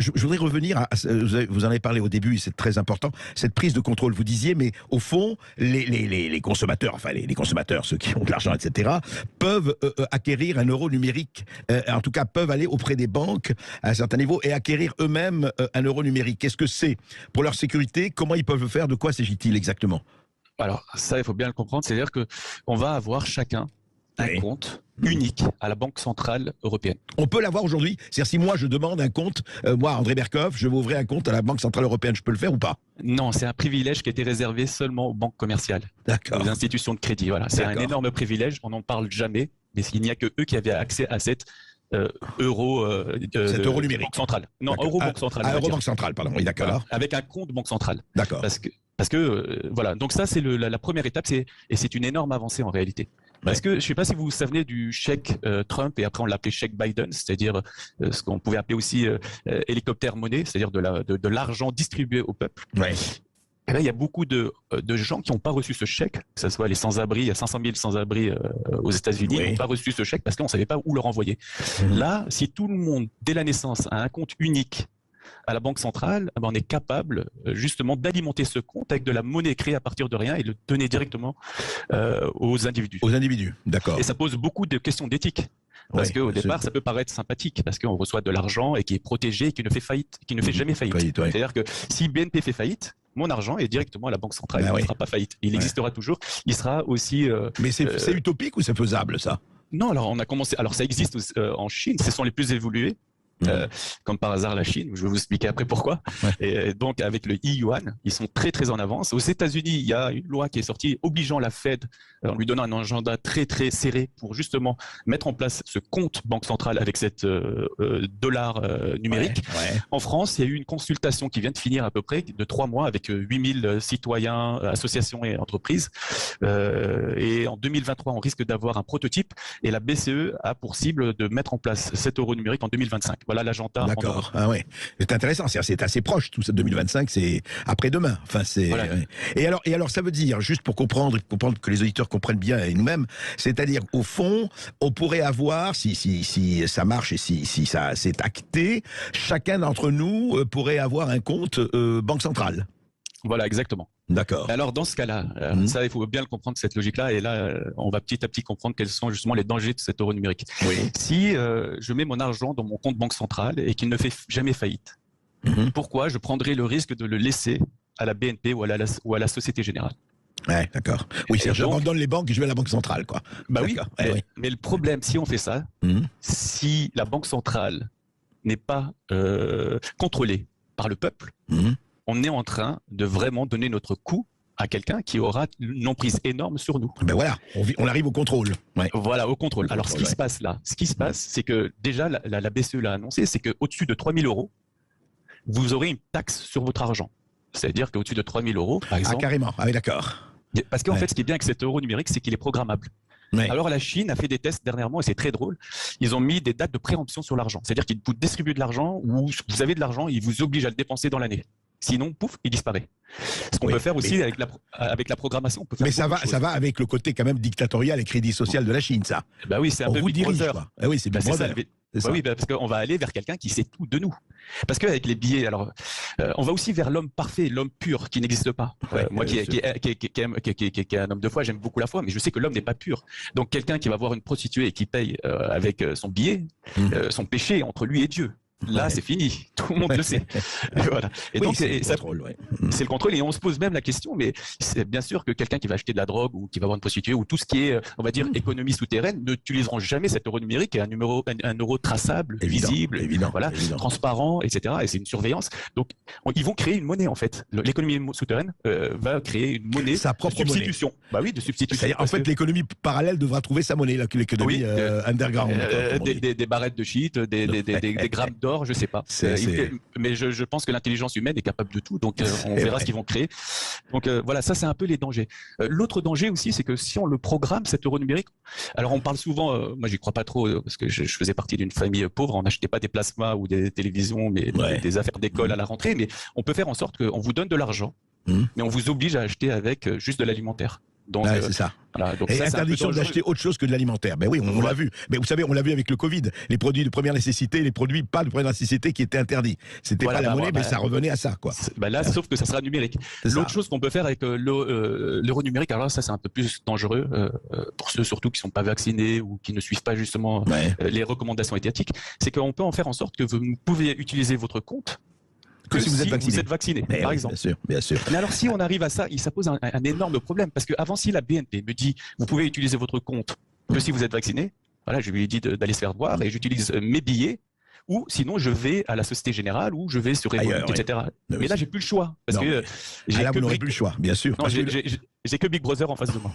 je voudrais revenir vous en avez parlé au début, c'est très important, cette prise de contrôle. Vous disiez, mais au fond, les consommateurs, enfin les consommateurs, ceux qui ont de l'argent, etc., peuvent acquérir un euro numérique, en tout cas peuvent aller auprès des banques à un certain niveau et acquérir eux-mêmes un euro numérique. Qu'est-ce que c'est pour leur sécurité? Comment ils peuvent le faire? De quoi s'agit-il exactement? Alors ça, il faut bien le comprendre, c'est-à-dire qu'on va avoir chacun un compte unique à la Banque Centrale Européenne. On peut l'avoir aujourd'hui? C'est-à-dire si moi je demande un compte, moi André Berkoff, je veux ouvrir un compte à la Banque Centrale Européenne, je peux le faire ou pas? Non, c'est un privilège qui a été réservé seulement aux banques commerciales, aux institutions de crédit. Voilà, c'est un énorme privilège, on n'en parle jamais, mais il n'y a que eux qui avaient accès à cette cet euro numérique. Banque centrale. Non, Euro-Banque centrale. Euro-Banque centrale, pardon, oui, d'accord. Voilà, avec un compte Banque centrale. D'accord. Parce que voilà, donc ça c'est la première étape, et c'est une énorme avancée en réalité. Parce que je ne sais pas si vous vous souvenez du chèque Trump, et après on l'appelait chèque Biden, c'est-à-dire ce qu'on pouvait appeler aussi hélicoptère monnaie, c'est-à-dire de l'argent distribué au peuple. Ouais. Et là, il y a beaucoup de gens qui n'ont pas reçu ce chèque, que ce soit les sans-abri, il y a 500 000 sans-abri aux États-Unis, qui n'ont pas reçu ce chèque parce qu'on ne savait pas où le renvoyer. Là, si tout le monde, dès la naissance, a un compte unique à la Banque centrale, on est capable justement d'alimenter ce compte avec de la monnaie créée à partir de rien et le donner directement aux individus. Aux individus, d'accord. Et ça pose beaucoup de questions d'éthique. Parce qu'au départ, ça peut paraître sympathique, parce qu'on reçoit de l'argent et qui est protégé et qui ne fait faillite, qui ne fait jamais faillite. C'est-à-dire que si BNP fait faillite, mon argent est directement à la Banque centrale, il ne fera pas faillite. Il existera toujours, il sera aussi... Mais c'est utopique ou c'est faisable, ça? Non, alors on a commencé. Alors ça existe en Chine, ce sont les plus évolués. Comme par hasard la Chine, je vais vous expliquer après pourquoi. Et donc avec le e-yuan, ils sont très très en avance. Aux États-Unis, il y a une loi qui est sortie obligeant la Fed, en lui donnant un agenda très très serré pour justement mettre en place ce compte banque centrale avec cette dollar numérique. En France, il y a eu une consultation qui vient de finir à peu près de 3 mois avec 8000 citoyens, associations et entreprises. Et en 2023, on risque d'avoir un prototype et la BCE a pour cible de mettre en place cet euro numérique en 2025. Voilà l'agenda. D'accord. Ah ouais. C'est intéressant. C'est assez proche tout ça. 2025, c'est après-demain. Enfin, c'est. Voilà. Et alors, ça veut dire juste pour comprendre que les auditeurs comprennent bien et nous-mêmes, c'est-à-dire au fond, on pourrait avoir, si ça marche et si ça c'est acté, chacun d'entre nous pourrait avoir un compte banque centrale. Voilà, exactement. D'accord. Alors dans ce cas-là, ça il faut bien le comprendre cette logique-là, et là on va petit à petit comprendre quels sont justement les dangers de cet euro numérique. Si je mets mon argent dans mon compte banque centrale et qu'il ne fait jamais faillite, pourquoi je prendrais le risque de le laisser à la BNP ou à la Société Générale? Ouais, d'accord. Oui, c'est j'abandonne les banques et je vais à la banque centrale, quoi. Bah oui. Mais le problème, si on fait ça, si la banque centrale n'est pas contrôlée par le peuple, on est en train de vraiment donner notre coup à quelqu'un qui aura une emprise énorme sur nous. Ben voilà, on arrive au contrôle. Voilà, au contrôle. Alors, ce qui se passe là, c'est que déjà, la BCE l'a annoncé, c'est qu'au-dessus de 3 000 euros, vous aurez une taxe sur votre argent. C'est-à-dire qu'au-dessus de 3 000 euros, par exemple... Ah, carrément. Ah oui, d'accord. Parce qu'en fait, ce qui est bien avec cet euro numérique, c'est qu'il est programmable. Alors, la Chine a fait des tests dernièrement, et c'est très drôle. Ils ont mis des dates de préemption sur l'argent. C'est-à-dire qu'ils vous distribuent de l'argent, ou vous avez de l'argent, ils vous obligent à le dépenser dans l'année. Sinon, pouf, il disparaît. Ce qu'on peut faire aussi avec la programmation. On peut faire ça va avec le côté quand même dictatorial et crédit social de la Chine, ça. Bah oui, c'est un peu Big Brother. Ah oui, c'est Big Brother. Oui, parce qu'on va aller vers quelqu'un qui sait tout de nous. Parce qu'avec les billets, alors, on va aussi vers l'homme parfait, l'homme pur, qui n'existe pas. Moi, qui est un homme de foi, j'aime beaucoup la foi, mais je sais que l'homme n'est pas pur. Donc, quelqu'un qui va voir une prostituée et qui paye avec son billet, son péché entre lui et Dieu. Là, c'est fini. Tout le monde le sait. Voilà. Et donc, c'est le contrôle. Et on se pose même la question, mais c'est bien sûr que quelqu'un qui va acheter de la drogue ou qui va voir une prostituée ou tout ce qui est, on va dire, économie souterraine, n'utiliseront jamais cet euro numérique et un euro traçable, visible, transparent, etc. Et c'est une surveillance. Donc, ils vont créer une monnaie, en fait. L'économie souterraine va créer une monnaie de substitution. Monnaie. Bah oui, de substitution. En fait, l'économie parallèle devra trouver sa monnaie, l'économie underground. Des barrettes de shit, des grammes d'or. Je sais pas. Mais je pense que l'intelligence humaine est capable de tout, donc on verra ce qu'ils vont créer. Donc voilà, ça c'est un peu les dangers. L'autre danger aussi, c'est que si on le programme, cet euro numérique, alors on parle souvent, moi j'y crois pas trop, parce que je faisais partie d'une famille pauvre, on n'achetait pas des plasmas ou des télévisions, mais des affaires d'école à la rentrée, mais on peut faire en sorte qu'on vous donne de l'argent, mais on vous oblige à acheter avec juste de l'alimentaire. Donc, c'est ça. voilà, donc Et ça, c'est un peu interdiction dangereux. d'acheter autre chose que de l'alimentaire. Ben oui, on l'a vu. Mais vous savez, on l'a vu avec le Covid. Les produits de première nécessité, les produits pas de première nécessité qui étaient interdits. C'était Voilà, pas la monnaie, mais bah, ça revenait à ça, quoi. Là, sauf que ça sera numérique. C'est ça. L'autre chose qu'on peut faire avec l'euro numérique, alors là, ça c'est un peu plus dangereux pour ceux surtout qui sont pas vaccinés ou qui ne suivent pas justement Ouais. les recommandations étatiques, c'est qu'on peut en faire en sorte que vous pouvez utiliser votre compte Que si vous êtes vacciné. par oui, exemple. Bien sûr. Mais alors, si on arrive à ça, ça pose un énorme problème. Parce qu'avant, si la BNP me dit, vous pouvez utiliser votre compte que si vous êtes vacciné, voilà, je lui ai dit d'aller se faire voir et j'utilise mes billets, ou sinon je vais à la Société Générale ou je vais sur Revolut, Ailleurs, etc. Oui. Mais là, j'ai plus le choix. Parce Non, que là, vous n'aurez plus le choix, bien sûr. non, j'ai que Big Brother en face de moi.